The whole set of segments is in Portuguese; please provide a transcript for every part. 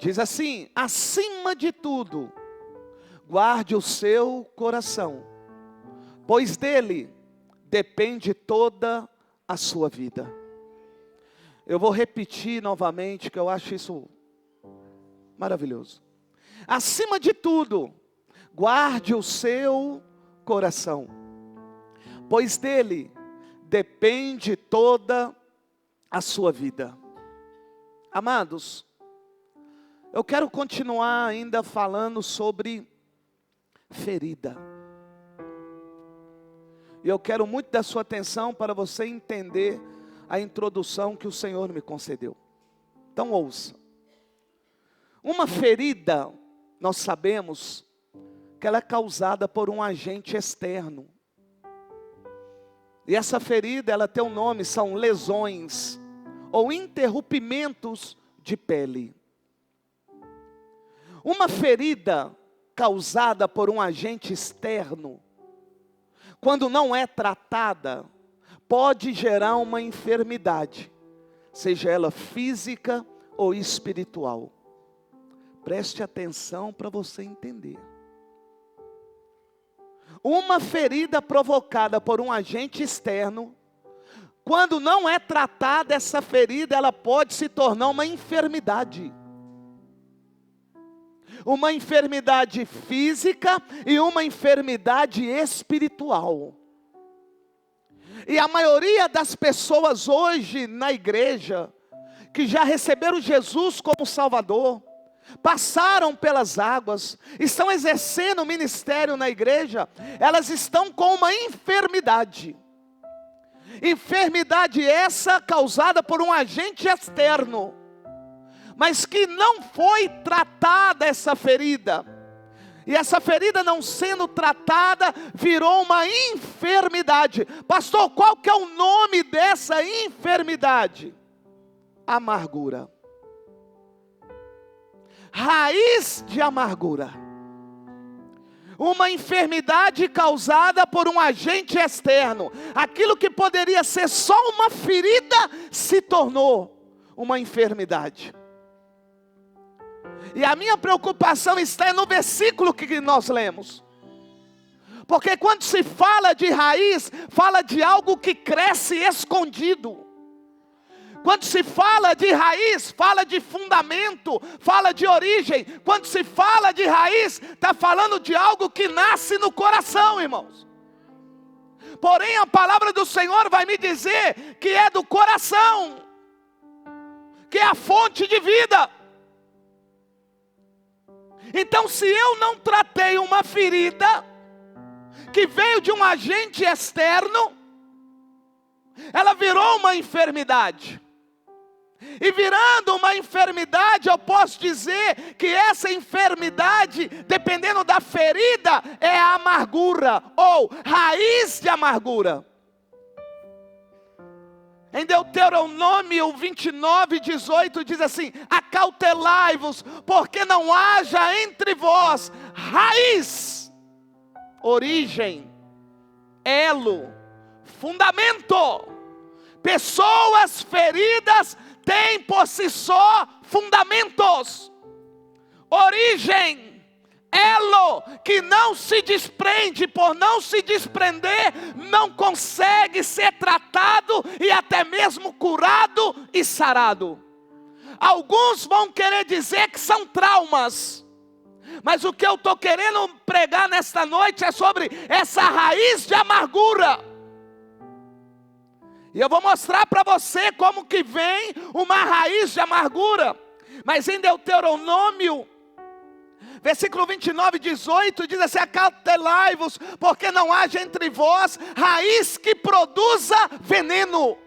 Diz assim: acima de tudo, guarde o seu coração, pois dele depende toda a sua vida. Eu vou repetir novamente, que eu acho isso maravilhoso. Acima de tudo, guarde o seu coração, pois dele depende toda a sua vida. Amados, eu quero continuar ainda falando sobre ferida. E eu quero muito da sua atenção para você entender a introdução que o Senhor me concedeu. Então ouça. Uma ferida, nós sabemos que ela é causada por um agente externo. E essa ferida, ela tem um nome, são lesões ou interrompimentos de pele. Uma ferida causada por um agente externo, quando não é tratada, pode gerar uma enfermidade, seja ela física ou espiritual. Preste atenção para você entender. Uma ferida provocada por um agente externo, quando não é tratada essa ferida, ela pode se tornar uma enfermidade. Uma enfermidade física e uma enfermidade espiritual. E a maioria das pessoas hoje na igreja, que já receberam Jesus como Salvador, passaram pelas águas, estão exercendo o ministério na igreja, elas estão com uma enfermidade. Enfermidade essa causada por um agente externo, mas que não foi tratada essa ferida. E essa ferida não sendo tratada, virou uma enfermidade. Pastor, qual que é o nome dessa enfermidade? Amargura. Raiz de amargura. Uma enfermidade causada por um agente externo. Aquilo que poderia ser só uma ferida, se tornou uma enfermidade. E a minha preocupação está no versículo que nós lemos. Porque quando se fala de raiz, fala de algo que cresce escondido. Quando se fala de raiz, fala de fundamento, fala de origem. Quando se fala de raiz, está falando de algo que nasce no coração, irmãos. Porém, a palavra do Senhor vai me dizer que é do coração, que é a fonte de vida. Então, se eu não tratei uma ferida que veio de um agente externo, ela virou uma enfermidade. E virando uma enfermidade, eu posso dizer que essa enfermidade, dependendo da ferida, é a amargura ou raiz de amargura. Em Deuteronômio 29:18 diz assim: acautelai-vos, porque não haja entre vós raiz, origem, elo, fundamento. Pessoas feridas têm por si só fundamentos, origem, elo, que não se desprende. Por não se desprender, não consegue ser tratado e até mesmo curado e sarado. Alguns vão querer dizer que são traumas, mas o que eu estou querendo pregar nesta noite é sobre essa raiz de amargura. E eu vou mostrar para você como que vem uma raiz de amargura. Mas em Deuteronômio versículo 29:18 diz assim: acautelai-vos, porque não haja entre vós raiz que produza veneno.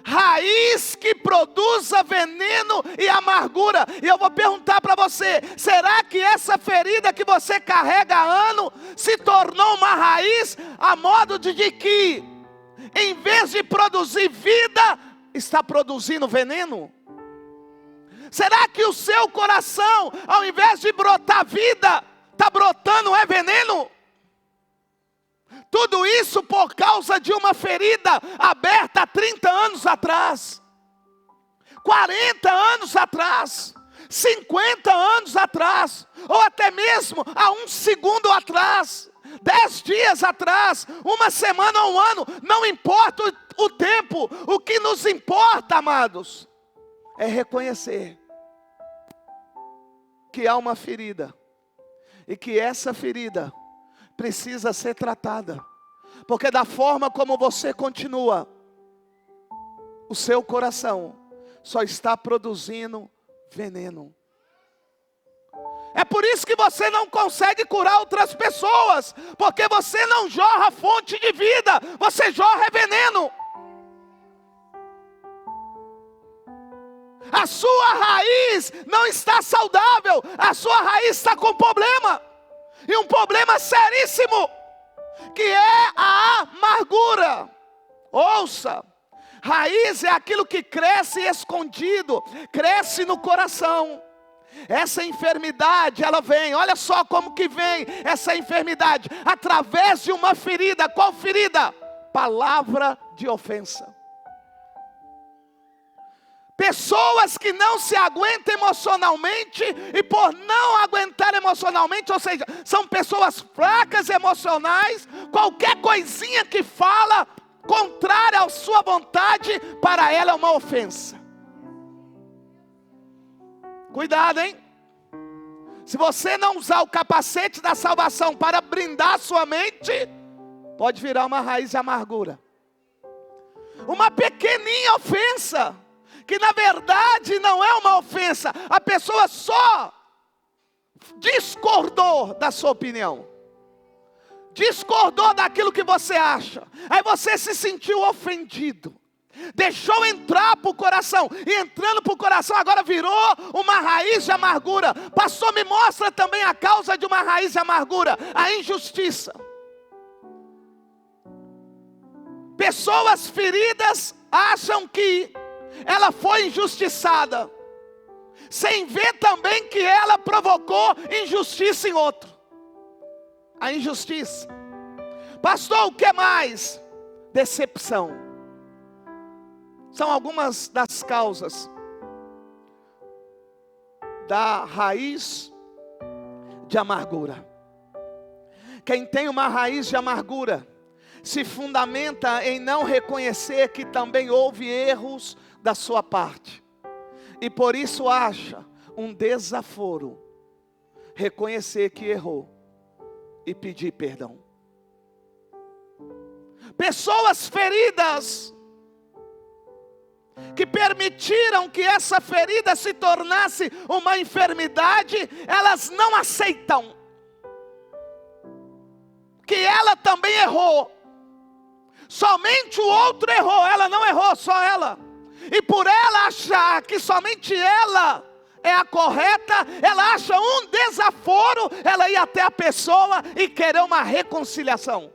Raiz que produza veneno e amargura. E eu vou perguntar para você: será que essa ferida que você carrega há anos se tornou uma raiz a modo de que, em vez de produzir vida, está produzindo veneno? Será que o seu coração, ao invés de brotar vida, está brotando veneno? Tudo isso por causa de uma ferida aberta há 30 anos atrás. 40 anos atrás, 50 anos atrás, ou até mesmo há um segundo atrás, 10 dias atrás, uma semana ou um ano, não importa o tempo, o que nos importa, amados, é reconhecer que há uma ferida, e que essa ferida precisa ser tratada, porque da forma como você continua, o seu coração só está produzindo veneno. É por isso que você não consegue curar outras pessoas, porque você não jorra fonte de vida, você jorra veneno. A sua raiz não está saudável, a sua raiz está com problema, e um problema seríssimo, que é a amargura. Ouça, raiz é aquilo que cresce escondido, cresce no coração. Essa enfermidade, ela vem, olha só como que vem essa enfermidade, através de uma ferida. Qual ferida? Palavra de ofensa. Pessoas que não se aguentam emocionalmente, e por não aguentar emocionalmente, ou seja, são pessoas fracas emocionais, qualquer coisinha que fala contrária à sua vontade, para ela é uma ofensa. Cuidado, hein? Se você não usar o capacete da salvação para brindar sua mente, pode virar uma raiz de amargura. Uma pequeninha ofensa, que na verdade não é uma ofensa, a pessoa só discordou da sua opinião, discordou daquilo que você acha, aí você se sentiu ofendido, deixou entrar para o coração, e entrando para o coração agora virou uma raiz de amargura. Pastor, me mostra também a causa de uma raiz de amargura: a injustiça. Pessoas feridas acham que ela foi injustiçada, sem ver também que ela provocou injustiça em outro. A injustiça. Pastor, o que mais? Decepção. São algumas das causas da raiz de amargura. Quem tem uma raiz de amargura se fundamenta em não reconhecer que também houve erros da sua parte, e por isso acha um desaforo reconhecer que errou e pedir perdão. Pessoas feridas que permitiram que essa ferida se tornasse uma enfermidade, elas não aceitam que ela também errou. Somente o outro errou, ela não errou, só ela. E por ela achar que somente ela é a correta, ela acha um desaforo ela ir até a pessoa e querer uma reconciliação,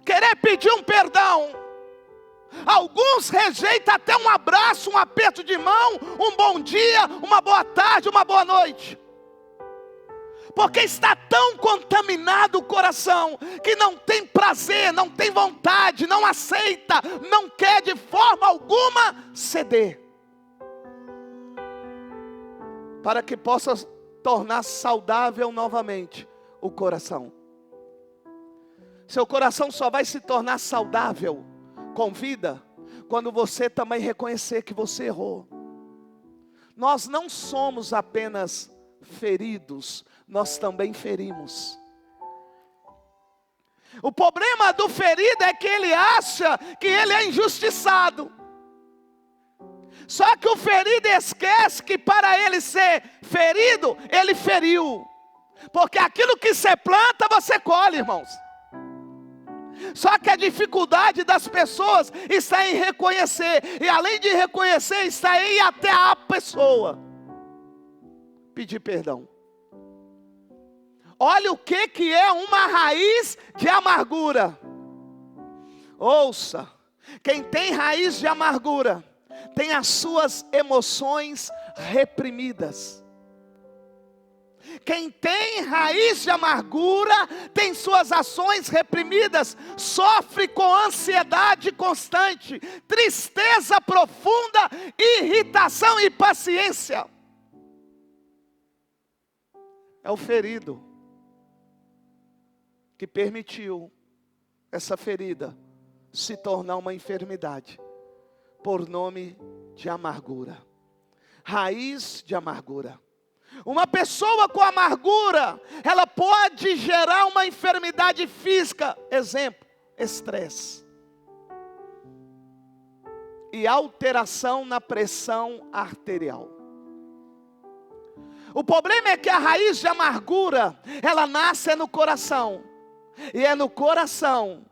querer pedir um perdão. Alguns rejeitam até um abraço, um aperto de mão, um bom dia, uma boa tarde, uma boa noite, porque está tão contaminado o coração, que não tem prazer, não tem vontade, não aceita, não quer de forma alguma ceder, para que possa tornar saudável novamente o coração. Seu coração só vai se tornar saudável, com vida, quando você também reconhecer que você errou. Nós não somos apenas feridos, nós também ferimos. O problema do ferido é que ele acha que ele é injustiçado. Só que o ferido esquece que para ele ser ferido, ele feriu. Porque aquilo que você planta, você colhe, irmãos. Só que a dificuldade das pessoas está em reconhecer, e além de reconhecer, está em ir até a pessoa pedir perdão. Olha o que é uma raiz de amargura. Ouça, quem tem raiz de amargura tem as suas emoções reprimidas. Quem tem raiz de amargura tem suas ações reprimidas, sofre com ansiedade constante, tristeza profunda, irritação e impaciência. É o ferido que permitiu essa ferida se tornar uma enfermidade, por nome de amargura. Raiz de amargura. Uma pessoa com amargura, ela pode gerar uma enfermidade física. Exemplo, estresse. E alteração na pressão arterial. O problema é que a raiz de amargura, ela nasce no coração. E é no coração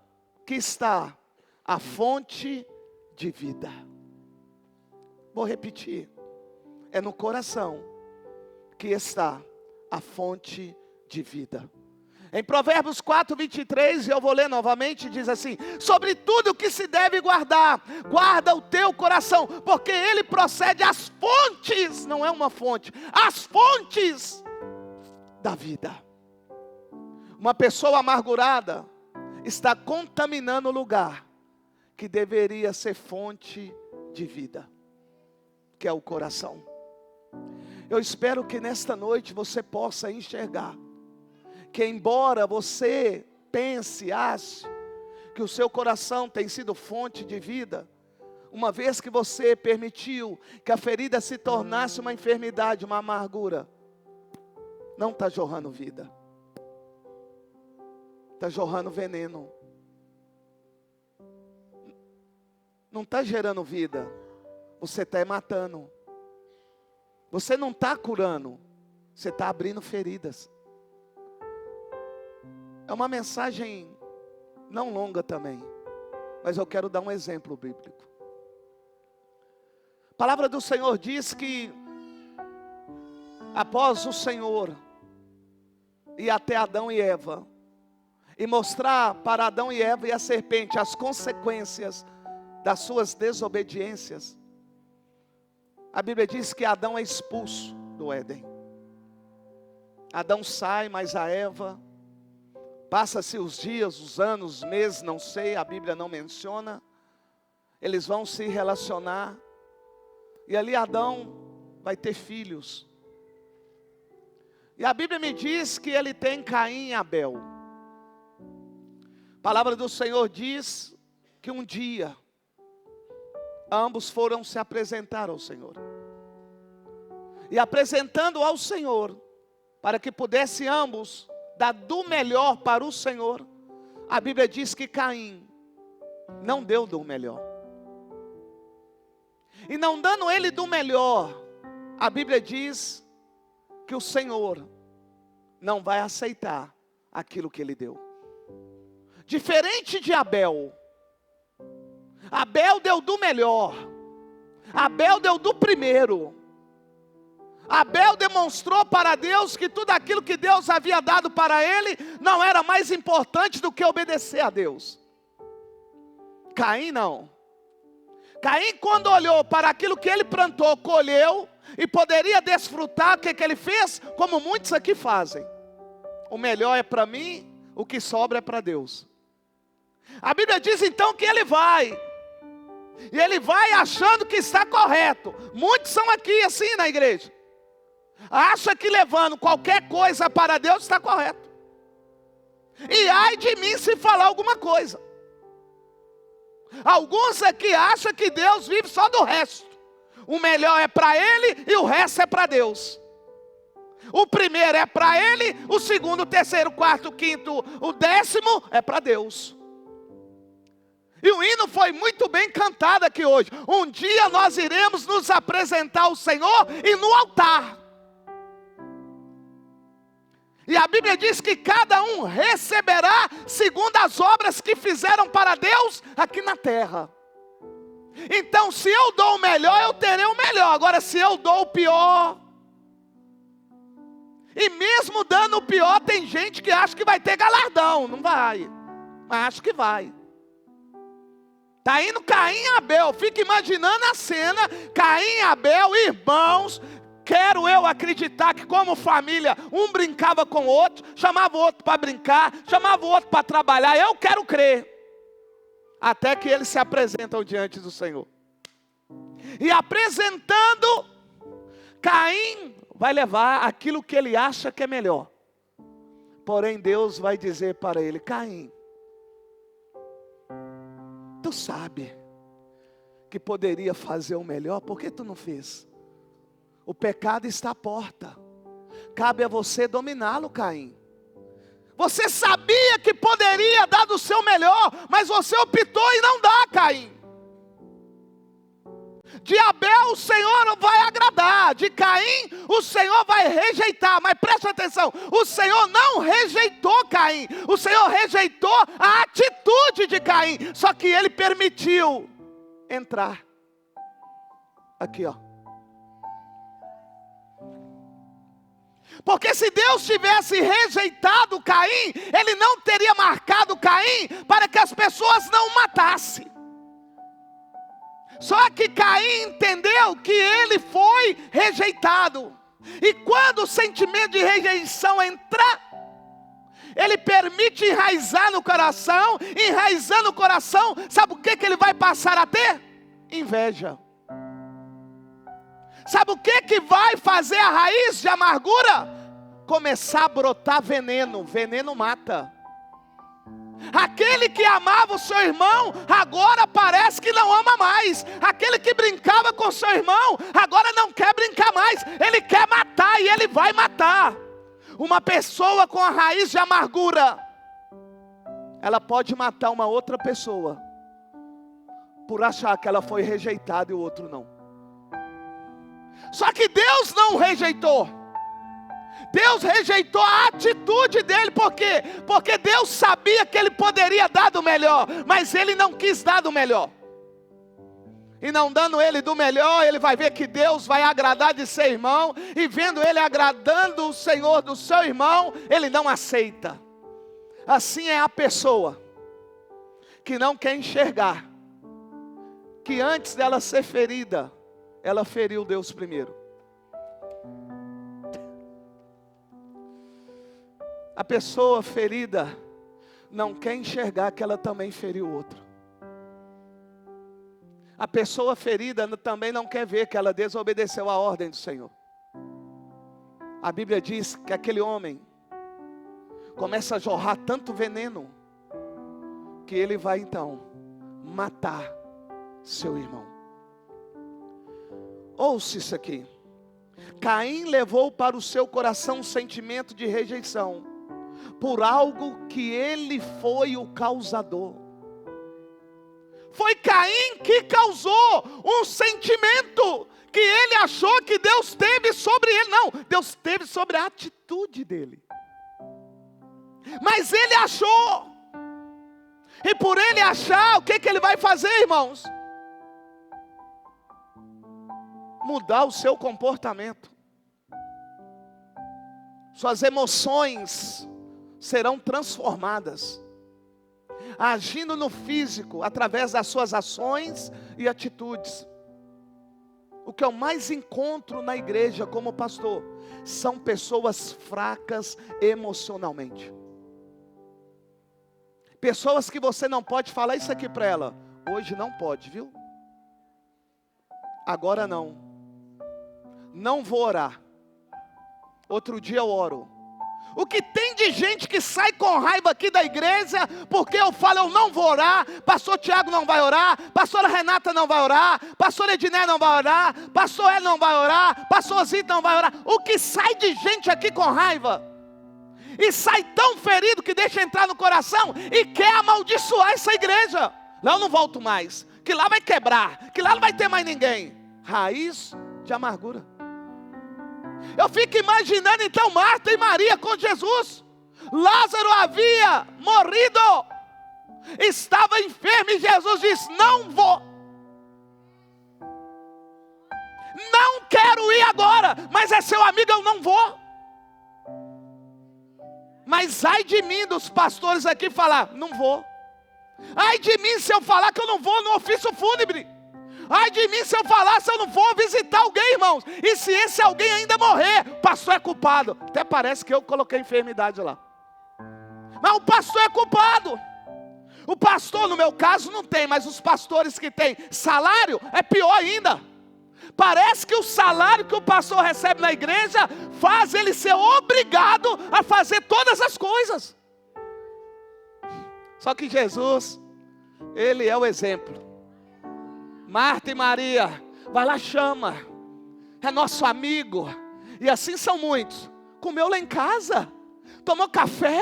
que está a fonte de vida. Vou repetir. É no coração que está a fonte de vida. Em Provérbios 4, 23, eu vou ler novamente, diz assim: sobre tudo o que se deve guardar, guarda o teu coração, porque ele procede às fontes, não é uma fonte, as fontes da vida. Uma pessoa amargurada está contaminando o lugar que deveria ser fonte de vida, que é o coração. Eu espero que nesta noite você possa enxergar que, embora você pense, ache que o seu coração tem sido fonte de vida, uma vez que você permitiu que a ferida se tornasse uma enfermidade, uma amargura, não está jorrando vida, está jorrando veneno, não está gerando vida, você está matando. Você não está curando, você está abrindo feridas. É uma mensagem não longa também, mas eu quero dar um exemplo bíblico. A palavra do Senhor diz que, após o Senhor ir até Adão e Eva, e mostrar para Adão e Eva e a serpente as consequências das suas desobediências, a Bíblia diz que Adão é expulso do Éden. Adão sai, mas a Eva, passa-se os dias, os anos, os meses, não sei, a Bíblia não menciona. Eles vão se relacionar. E ali Adão vai ter filhos. E a Bíblia me diz que ele tem Caim e Abel. A palavra do Senhor diz que um dia ambos foram se apresentar ao Senhor. E apresentando ao Senhor, para que pudesse ambos dar do melhor para o Senhor, a Bíblia diz que Caim não deu do melhor. E não dando ele do melhor, a Bíblia diz que o Senhor não vai aceitar aquilo que ele deu. Diferente de Abel. Abel deu do melhor. Abel deu do primeiro. Abel demonstrou para Deus que tudo aquilo que Deus havia dado para ele não era mais importante do que obedecer a Deus. Caim não. Caim, quando olhou para aquilo que ele plantou, colheu e poderia desfrutar, o que ele fez? Como muitos aqui fazem. O melhor é para mim, o que sobra é para Deus. A Bíblia diz então que ele vai. E ele vai achando que está correto. Muitos são aqui assim na igreja. Acha que levando qualquer coisa para Deus está correto. E ai de mim se falar alguma coisa. Alguns aqui acham que Deus vive só do resto. O melhor é para ele e o resto é para Deus. O primeiro é para ele, o segundo, o terceiro, o quarto, o quinto, o décimo é para Deus. E o hino foi muito bem cantado aqui hoje. Um dia nós iremos nos apresentar ao Senhor e no altar. E a Bíblia diz que cada um receberá segundo as obras que fizeram para Deus aqui na terra. Então, se eu dou o melhor, eu terei o melhor. Agora, se eu dou o pior, e mesmo dando o pior, tem gente que acha que vai ter galardão. Não vai, mas acha que vai. Está indo Caim e Abel, fica imaginando a cena, Caim e Abel, irmãos, quero eu acreditar que como família, um brincava com o outro, chamava o outro para brincar, chamava o outro para trabalhar. Eu quero crer. Até que eles se apresentam diante do Senhor. E apresentando, Caim vai levar aquilo que ele acha que é melhor. Porém Deus vai dizer para ele: Caim, tu sabe que poderia fazer o melhor, por que tu não fez? O pecado está à porta, cabe a você dominá-lo, Caim. Você sabia que poderia dar do seu melhor, mas você optou em não dar, Caim. De Abel o Senhor não vai agradar, de Caim o Senhor vai rejeitar. Mas preste atenção, o Senhor não rejeitou Caim, o Senhor rejeitou a atitude de Caim. Só que ele permitiu entrar. Aqui ó. Porque se Deus tivesse rejeitado Caim, Ele não teria marcado Caim para que as pessoas não o matassem. Só que Caim entendeu que ele foi rejeitado. E quando o sentimento de rejeição entrar, ele permite enraizar no coração. Enraizando o coração, sabe o que ele vai passar a ter? Inveja. Sabe o que vai fazer a raiz de amargura? Começar a brotar veneno. Veneno mata. Aquele que amava o seu irmão, agora parece que não ama mais. Aquele que brincava com o seu irmão, agora não quer brincar mais. Ele quer matar e ele vai matar. Uma pessoa com a raiz de amargura, ela pode matar uma outra pessoa por achar que ela foi rejeitada e o outro não. Só que Deus não rejeitou. Deus rejeitou a atitude dele. Por quê? Porque Deus sabia que ele poderia dar do melhor, mas ele não quis dar do melhor. E não dando ele do melhor, ele vai ver que Deus vai agradar de seu irmão. E vendo ele agradando o Senhor do seu irmão, ele não aceita. Assim é a pessoa que não quer enxergar que antes dela ser ferida, ela feriu Deus primeiro. A pessoa ferida não quer enxergar que ela também feriu o outro. A pessoa ferida também não quer ver que ela desobedeceu a ordem do Senhor. A Bíblia diz que aquele homem começa a jorrar tanto veneno, que ele vai então matar seu irmão. Ouça isso aqui. Caim levou para o seu coração um sentimento de rejeição, por algo que ele foi o causador. Foi Caim que causou um sentimento que ele achou que Deus teve sobre ele. Não, Deus teve sobre a atitude dele. Mas ele achou. E por ele achar, o que ele vai fazer, irmãos? Mudar o seu comportamento. Suas emoções serão transformadas, agindo no físico, através das suas ações e atitudes. O que eu mais encontro na igreja como pastor, são pessoas fracas emocionalmente. Pessoas que você não pode falar isso aqui para ela. Hoje não pode, viu? Agora não. Não vou orar. Outro dia eu oro. O que tem de gente que sai com raiva aqui da igreja, porque eu falo, eu não vou orar, pastor Tiago não vai orar, pastora Renata não vai orar, pastor Edné não vai orar, pastor El não vai orar, pastor Zito não vai orar. O que sai de gente aqui com raiva, e sai tão ferido que deixa entrar no coração, e quer amaldiçoar essa igreja. Lá eu não volto mais, que lá vai quebrar, que lá não vai ter mais ninguém. Raiz de amargura. Eu fico imaginando então Marta e Maria com Jesus. Lázaro havia morrido, estava enfermo e Jesus disse, não vou. Não quero ir agora, mas é seu amigo, eu não vou. Mas ai de mim dos pastores aqui falar, não vou. Ai de mim se eu falar que eu não vou no ofício fúnebre. Ai de mim se eu falar, se eu não for visitar alguém, irmãos. E se esse alguém ainda morrer, o pastor é culpado. Até parece que eu coloquei enfermidade lá. Mas o pastor é culpado. O pastor, no meu caso, não tem, mas os pastores que têm salário, é pior ainda. Parece que o salário que o pastor recebe na igreja faz ele ser obrigado a fazer todas as coisas. Só que Jesus, Ele é o exemplo. Marta e Maria, vai lá, chama. É nosso amigo. E assim são muitos. Comeu lá em casa, tomou café,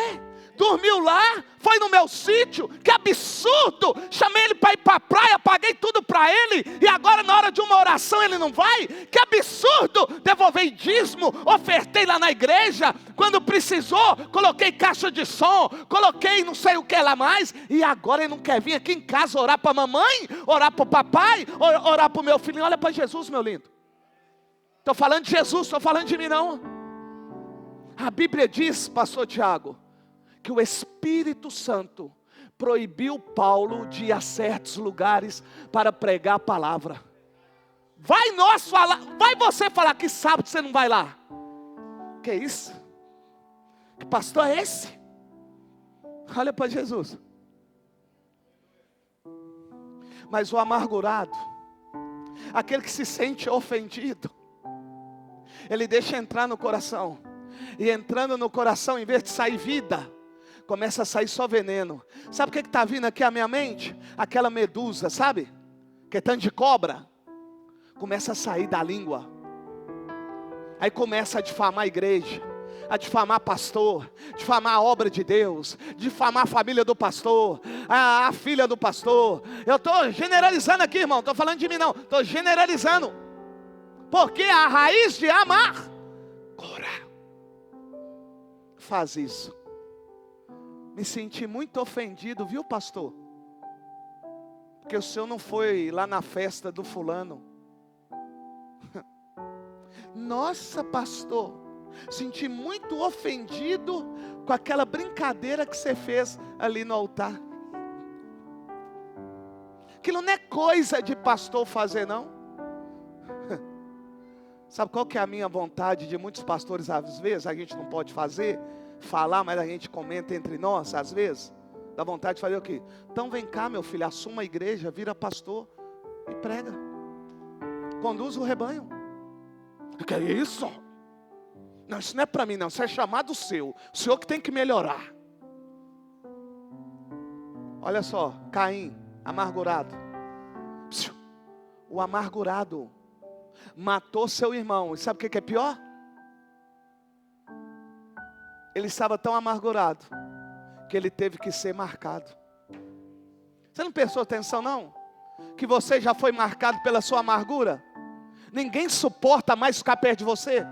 dormiu lá, foi no meu sítio. Que absurdo! Chamei ele para ir para a praia, paguei tudo para ele, e agora na hora de uma oração ele não vai? Que absurdo! Devolvei dízimo, ofertei lá na igreja, quando precisou, coloquei caixa de som, coloquei não sei o que lá mais, e agora ele não quer vir aqui em casa orar para a mamãe, orar para o papai, orar para o meu filhinho. Olha para Jesus, meu lindo. Estou falando de Jesus, estou falando de mim não. A Bíblia diz, pastor Tiago, que o Espírito Santo proibiu Paulo de ir a certos lugares para pregar a palavra. Vai nós falar, vai você falar que sábado você não vai lá. Que isso? Que pastor é esse? Olha para Jesus. Mas o amargurado, aquele que se sente ofendido, ele deixa entrar no coração. E entrando no coração, em vez de sair vida, começa a sair só veneno. Sabe o que está vindo aqui à minha mente? Aquela medusa, sabe? Que é tanto de cobra. Começa a sair da língua. Aí começa a difamar a igreja, a difamar pastor, difamar a obra de Deus, difamar a família do pastor, a filha do pastor. Eu estou generalizando aqui, irmão, estou falando de mim não, estou generalizando. Porque a raiz de amar, faz isso. Me senti muito ofendido, viu, pastor? Porque o senhor não foi lá na festa do fulano. Nossa, pastor, senti muito ofendido com aquela brincadeira que você fez ali no altar. Aquilo não é coisa de pastor fazer, não. Sabe qual que é a minha vontade de muitos pastores, às vezes, a gente não pode falar, mas a gente comenta entre nós, às vezes, dá vontade de fazer o quê? Então vem cá, meu filho, assuma a igreja, vira pastor e prega. Conduz o rebanho. O que é isso? Não, isso não é para mim não, isso é chamado seu. O senhor que tem que melhorar. Olha só, Caim, amargurado. O amargurado matou seu irmão. E sabe o que é pior? Ele estava tão amargurado que ele teve que ser marcado. Você não prestou atenção não? Que você já foi marcado pela sua amargura? Ninguém suporta mais ficar perto de você.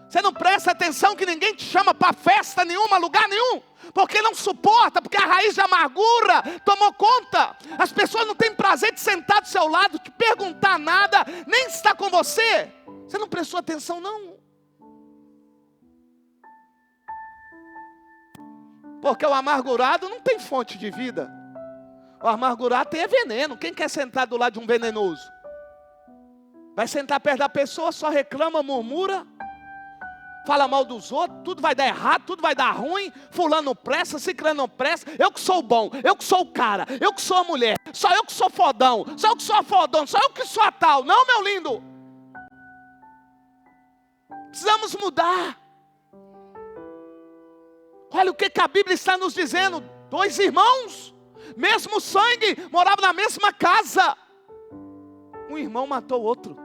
Você não presta atenção que ninguém te chama para festa nenhuma, lugar nenhum, porque não suporta, porque a raiz de amargura tomou conta. As pessoas não têm prazer de sentar do seu lado, te perguntar nada, nem estar com você. Você não prestou atenção não? Porque o amargurado não tem fonte de vida. O amargurado tem veneno. Quem quer sentar do lado de um venenoso? Vai sentar perto da pessoa, só reclama, murmura, fala mal dos outros, tudo vai dar errado, tudo vai dar ruim, fulano não presta, ciclano não presta, eu que sou bom, eu que sou o cara, eu que sou a mulher, só eu que sou fodão, só eu que sou a fodona, só eu que sou a tal. Não, meu lindo. Precisamos mudar. Olha o que a Bíblia está nos dizendo. 2 irmãos, mesmo sangue, moravam na mesma casa. Um irmão matou o outro.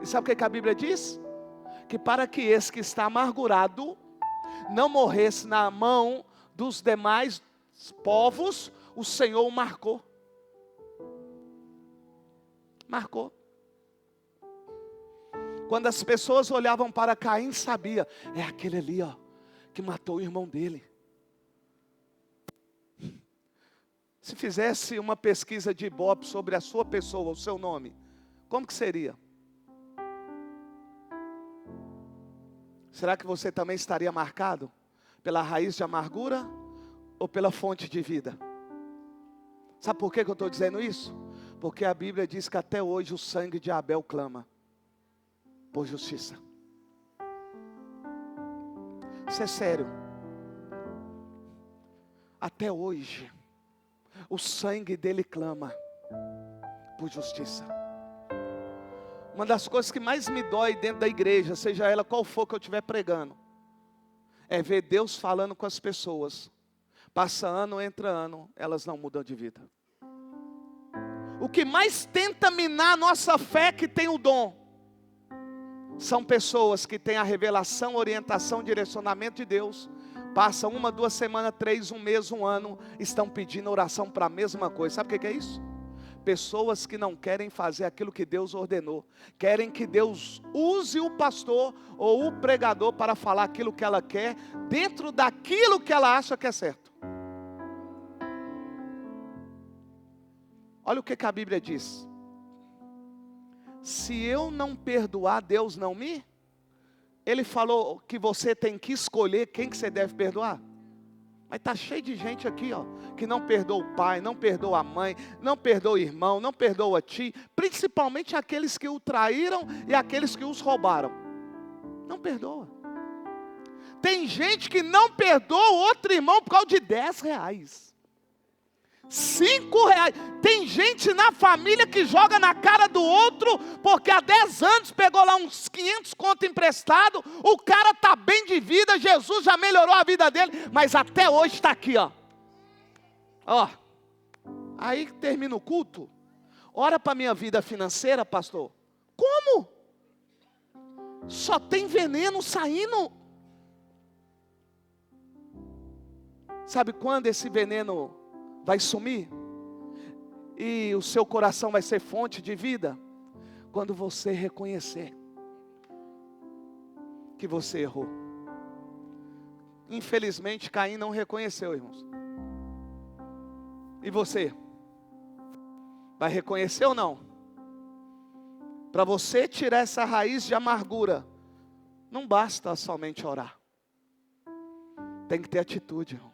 E sabe o que a Bíblia diz? Que para que esse que está amargurado não morresse na mão dos demais povos, o Senhor o marcou. Marcou. Quando as pessoas olhavam para Caim, sabia, é aquele ali, ó, que matou o irmão dele. Se fizesse uma pesquisa de Ibope sobre a sua pessoa, o seu nome, como que seria? Será que você também estaria marcado pela raiz de amargura ou pela fonte de vida? Sabe por que eu estou dizendo isso? Porque a Bíblia diz que até hoje o sangue de Abel clama por justiça. Isso é sério. Até hoje o sangue dele clama por justiça. Uma das coisas que mais me dói dentro da igreja, seja ela qual for que eu estiver pregando, é ver Deus falando com as pessoas. Passa ano, entra ano, elas não mudam de vida. O que mais tenta minar a nossa fé que tem o dom, são pessoas que têm a revelação, orientação, direcionamento de Deus. Passam 1, 2 semanas, 3, 1 mês, 1 ano, estão pedindo oração para a mesma coisa. Sabe o que é isso? Pessoas que não querem fazer aquilo que Deus ordenou. Querem que Deus use o pastor ou o pregador para falar aquilo que ela quer, dentro daquilo que ela acha que é certo. Olha o que a Bíblia diz. Se eu não perdoar, Deus não me... Ele falou que você tem que escolher quem que você deve perdoar. Mas está cheio de gente aqui, ó, que não perdoa o pai, não perdoa a mãe, não perdoa o irmão, não perdoa a ti. Principalmente aqueles que o traíram e aqueles que os roubaram. Não perdoa. Tem gente que não perdoa o outro irmão por causa de R$10. R$5. Tem gente na família que joga na cara do outro, porque há 10 anos pegou lá uns 500 conto emprestado, o cara está bem de vida, Jesus já melhorou a vida dele, mas até hoje está aqui, ó. Ó, aí termina o culto, ora para a minha vida financeira, pastor. Como? Só tem veneno saindo. Sabe quando esse veneno vai sumir? E o seu coração vai ser fonte de vida? Quando você reconhecer que você errou. Infelizmente Caim não reconheceu, irmãos. E você? Vai reconhecer ou não? Para você tirar essa raiz de amargura, não basta somente orar. Tem que ter atitude, irmão.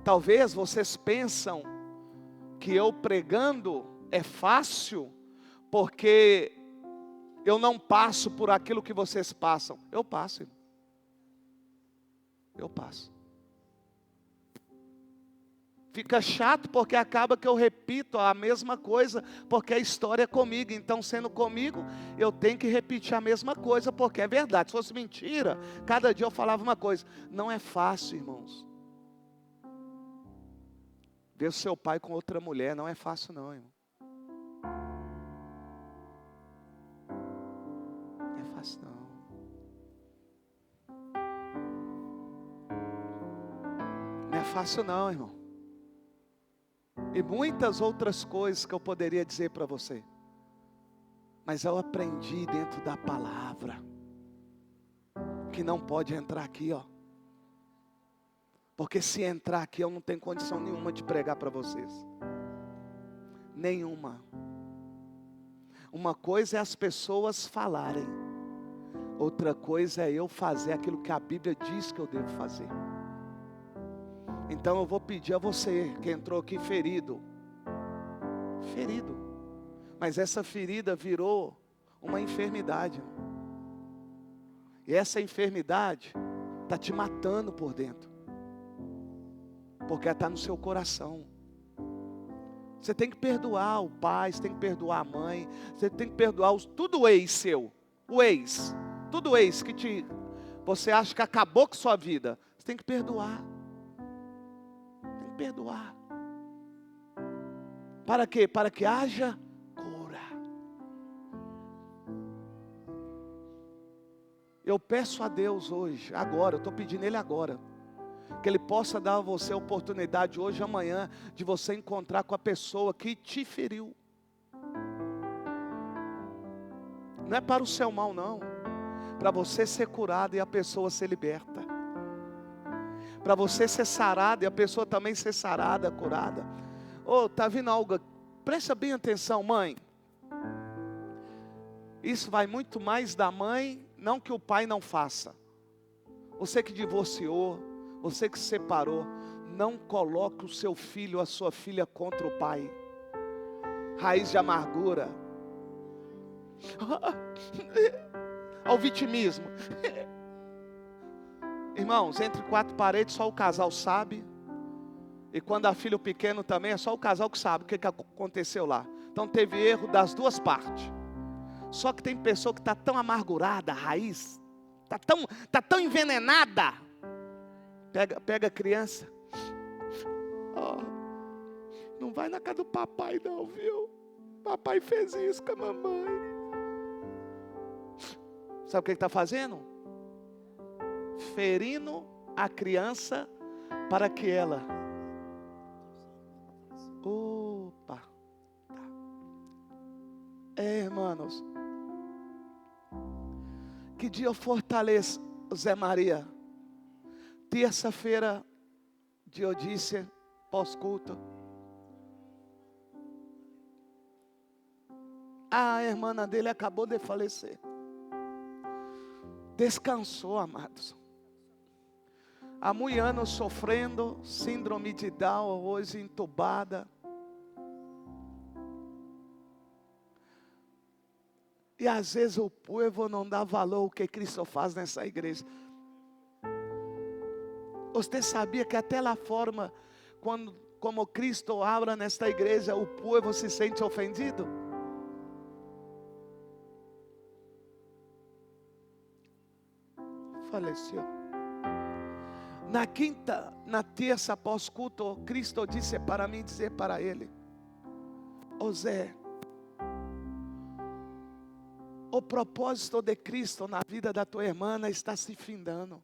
Talvez vocês pensam que eu pregando é fácil, porque eu não passo por aquilo que vocês passam. Eu passo, irmão. Eu passo. Fica chato porque acaba que eu repito a mesma coisa, porque a história é comigo. Então, sendo comigo, eu tenho que repetir a mesma coisa, porque é verdade. Se fosse mentira, cada dia eu falava uma coisa. Não é fácil, irmãos. Ver o seu pai com outra mulher não é fácil não, irmão. Não é fácil não. Não é fácil não, irmão. E muitas outras coisas que eu poderia dizer para você. Mas eu aprendi dentro da palavra que não pode entrar aqui, ó. Porque se entrar aqui eu não tenho condição nenhuma de pregar para vocês. Nenhuma. Uma coisa é as pessoas falarem. Outra coisa é eu fazer aquilo que a Bíblia diz que eu devo fazer. Então eu vou pedir a você que entrou aqui ferido. Ferido. Mas essa ferida virou uma enfermidade. E essa enfermidade está te matando por dentro. Porque ela está no seu coração. Você tem que perdoar o pai, você tem que perdoar a mãe, você tem que perdoar tudo ex seu. O ex. Tudo ex que você acha que acabou com sua vida. Você tem que perdoar. Tem que perdoar. Para quê? Para que haja cura. Eu peço a Deus hoje, agora, eu estou pedindo Ele agora. Que Ele possa dar a você a oportunidade hoje, amanhã, de você encontrar com a pessoa que te feriu. Não é para o seu mal não. Para você ser curado e a pessoa ser liberta. Para você ser sarado e a pessoa também ser sarada, curada. Oh, está vindo algo. Presta bem atenção, mãe. Isso vai muito mais da mãe, não que o pai não faça. Você que divorciou, você que se separou, Não coloque o seu filho, a sua filha contra o pai. Raiz de amargura. Ao vitimismo. Irmãos, entre quatro paredes só o casal sabe. E quando há filho pequeno também é só o casal que sabe o que aconteceu lá. Então teve erro das duas partes. Só que tem pessoa que está tão amargurada, a raiz, está tão envenenada. Pega a criança. Oh, não vai na casa do papai não, viu? Papai fez isso com a mamãe. Sabe o que está fazendo? Ferindo a criança para que ela... Opa! Irmãos, que dia eu fortaleço Zé Maria. Terça-feira de Odícia, pós-culto. A irmã dele acabou de falecer. Descansou, amados. Há muitos anos sofrendo, síndrome de Down, hoje entubada. E às vezes o povo não dá valor ao que Cristo faz nessa igreja. Você sabia que até lá fora, como Cristo obra nesta igreja, o povo se sente ofendido? Faleceu. Na terça após culto, Cristo disse para mim dizer para ele: Ô Zé, o propósito de Cristo na vida da tua irmã está se findando.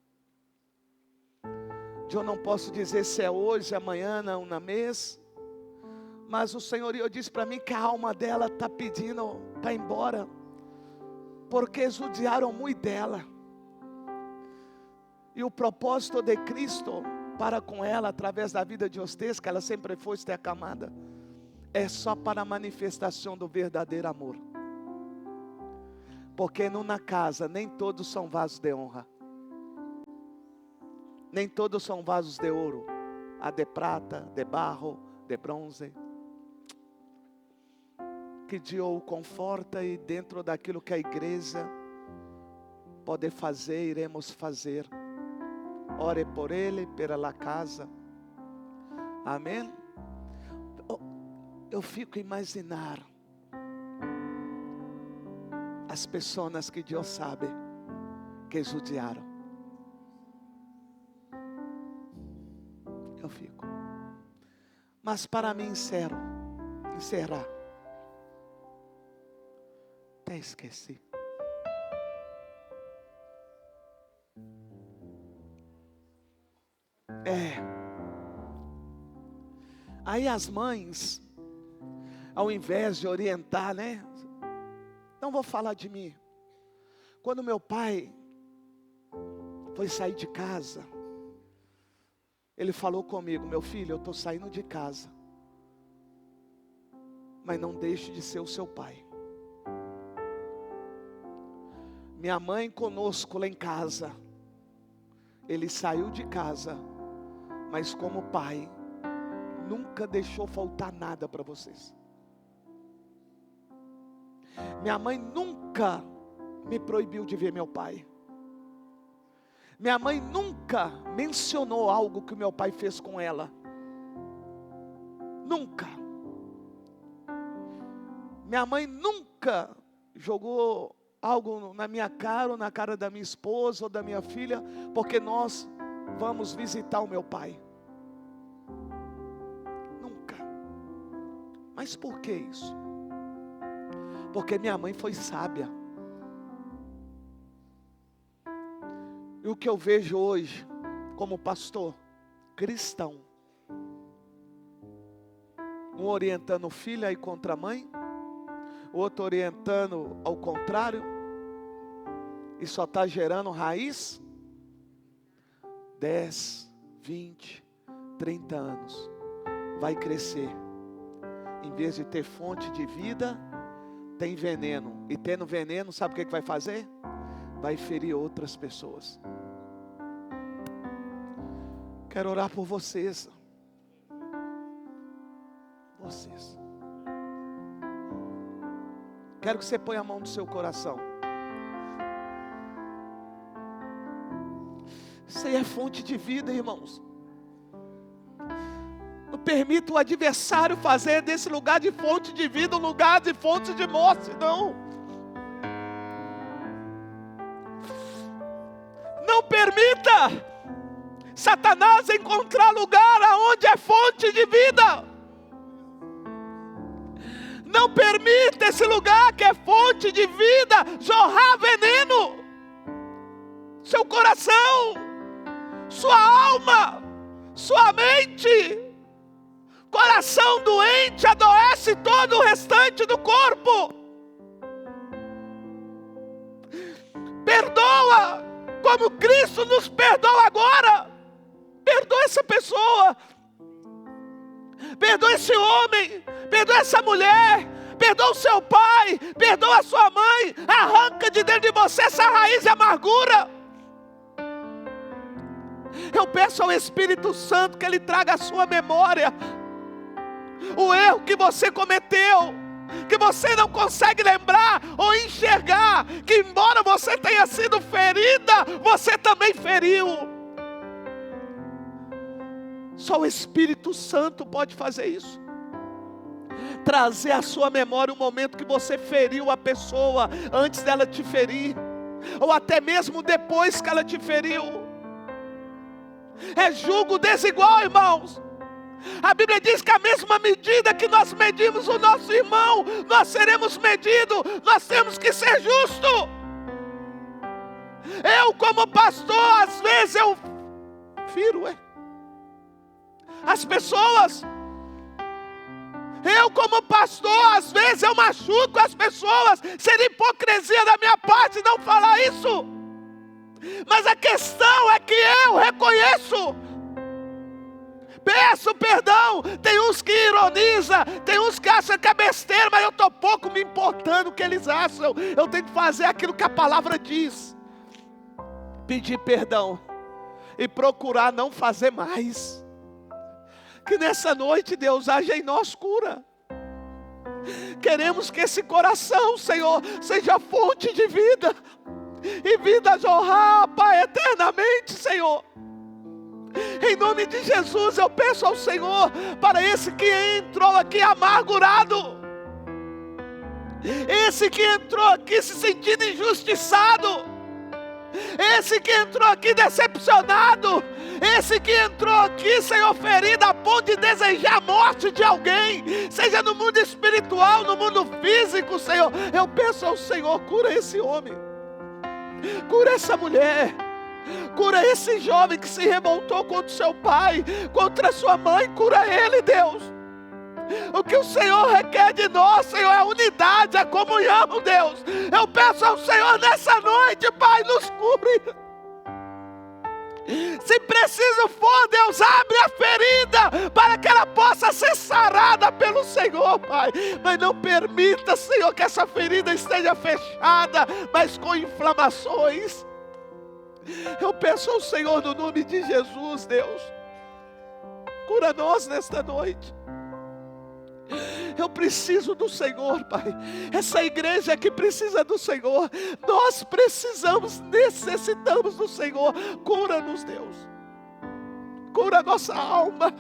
Eu não posso dizer se é hoje, amanhã, não na mês. Mas o Senhor disse para mim que a alma dela está pedindo para ir embora. Porque judiaram muito dela. E o propósito de Cristo para com ela, através da vida de vocês, que ela sempre foi acamada, é só para a manifestação do verdadeiro amor. Porque na casa, nem todos são vasos de honra. Nem todos são vasos de ouro. Há de prata, de barro, de bronze. Que Deus o conforta e dentro daquilo que a igreja pode fazer, iremos fazer. Ore por ele, pela casa. Amém? Eu fico imaginar as pessoas que Deus sabe que judiaram. Eu fico. Mas para mim encerrar. Até esqueci. Aí as mães, ao invés de orientar, né? Não vou falar de mim. Quando meu pai foi sair de casa, ele falou comigo: meu filho, eu estou saindo de casa, mas não deixe de ser o seu pai. Minha mãe conosco lá em casa, ele saiu de casa, mas como pai, nunca deixou faltar nada para vocês. Minha mãe nunca me proibiu de ver meu pai. Minha mãe nunca mencionou algo que o meu pai fez com ela. Nunca. Minha mãe nunca jogou algo na minha cara ou na cara da minha esposa ou da minha filha, porque nós vamos visitar o meu pai. Nunca. Mas por que isso? Porque minha mãe foi sábia. E o que eu vejo hoje, como pastor cristão, um orientando o filho a ir contra a mãe, o outro orientando ao contrário, e só está gerando raiz, 10, 20, 30 anos, vai crescer, em vez de ter fonte de vida, tem veneno, e tendo veneno, sabe o que vai fazer? Vai ferir outras pessoas. Quero orar por vocês. vocês. Quero que você ponha a mão no seu coração. Isso aí é fonte de vida, irmãos. Não permita o adversário fazer desse lugar de fonte de vida um lugar de fonte de morte, não. Não permita Satanás encontrar lugar aonde é fonte de vida. Não permita esse lugar que é fonte de vida jorrar veneno. Seu coração, sua alma, sua mente. Coração doente adoece todo o restante do corpo. Perdoa como Cristo nos perdoa agora. Perdoa essa pessoa. Perdoa esse homem. Perdoa essa mulher. Perdoa o seu pai. Perdoa a sua mãe. Arranca de dentro de você essa raiz de amargura. Eu peço ao Espírito Santo que Ele traga à sua memória o erro que você cometeu, que você não consegue lembrar ou enxergar, que embora você tenha sido ferida, você também feriu. Só o Espírito Santo pode fazer isso. Trazer à sua memória o momento que você feriu a pessoa antes dela te ferir, ou até mesmo depois que ela te feriu. É julgo desigual, irmãos. A Bíblia diz que a mesma medida que nós medimos o nosso irmão, nós seremos medidos. Nós temos que ser justos. Eu como pastor, às vezes eu firo as pessoas. Eu como pastor, às vezes eu machuco as pessoas. Seria hipocrisia da minha parte não falar isso. Mas a questão é que eu reconheço, peço perdão. Tem uns que ironizam, tem uns que acham que é besteira, mas eu estou pouco me importando o que eles acham. Eu tenho que fazer aquilo que a palavra diz. Pedir perdão e procurar não fazer mais. Que nessa noite Deus haja em nós cura. Queremos que esse coração, Senhor, seja fonte de vida. E vida jorrar, Pai, eternamente, Senhor. Em nome de Jesus eu peço ao Senhor, para esse que entrou aqui amargurado, esse que entrou aqui se sentindo injustiçado, esse que entrou aqui decepcionado, esse que entrou aqui, Senhor, ferido a ponto de desejar a morte de alguém, seja no mundo espiritual, no mundo físico, Senhor, eu peço ao Senhor, cura esse homem, cura essa mulher, cura esse jovem que se revoltou contra o seu pai, contra a sua mãe, cura ele, Deus. O que o Senhor requer de nós, Senhor, é a unidade, a comunhão, Deus. Eu peço ao Senhor nessa noite, Pai, nos cure. Se preciso for, Deus, abre a ferida para que ela possa ser sarada pelo Senhor, Pai. Mas não permita, Senhor, que essa ferida esteja fechada, mas com inflamações. Eu peço ao Senhor no nome de Jesus, Deus, cura nós nesta noite. Eu preciso do Senhor, Pai. Essa igreja aqui precisa do Senhor. Nós precisamos, necessitamos do Senhor. Cura-nos, Deus. Cura a nossa alma.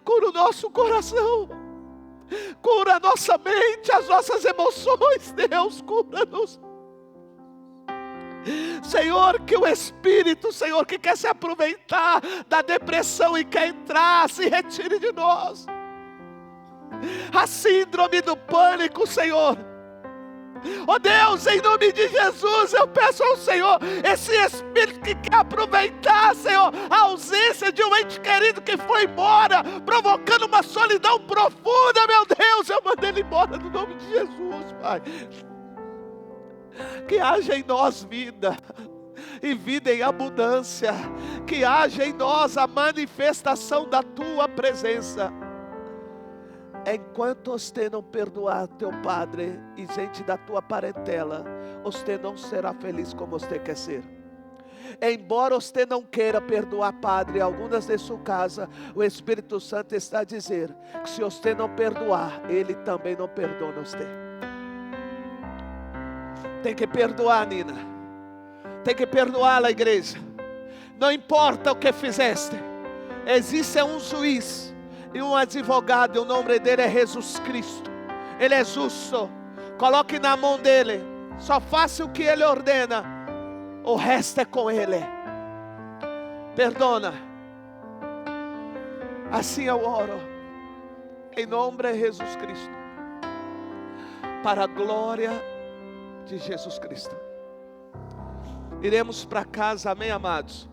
Cura o nosso coração. Cura a nossa mente, as nossas emoções, Deus. Cura-nos. Senhor, que o Espírito, Senhor, que quer se aproveitar da depressão e quer entrar, se retire de nós. A síndrome do pânico, Senhor. Oh Deus, em nome de Jesus, eu peço ao Senhor, esse espírito que quer aproveitar, Senhor, a ausência de um ente querido que foi embora, provocando uma solidão profunda, meu Deus, eu mando ele embora no nome de Jesus, Pai. Que haja em nós vida, e vida em abundância. Que haja em nós a manifestação da Tua presença. Enquanto você não perdoar teu padre e gente da tua parentela, você não será feliz como você quer ser. embora você não queira perdoar, Padre, algumas de sua casa, o Espírito Santo está a dizer que se você não perdoar, Ele também não perdoa você. Tem que perdoar, Nina. Tem que perdoar a igreja. Não importa o que fizeste. Existe um juiz e um advogado, e o nome dele é Jesus Cristo. Ele é justo. Coloque na mão dele. Só faça o que ele ordena. O resto é com ele. Perdona. Assim eu oro. Em nome de Jesus Cristo. Para a glória de Jesus Cristo. Iremos para casa, amém, amados?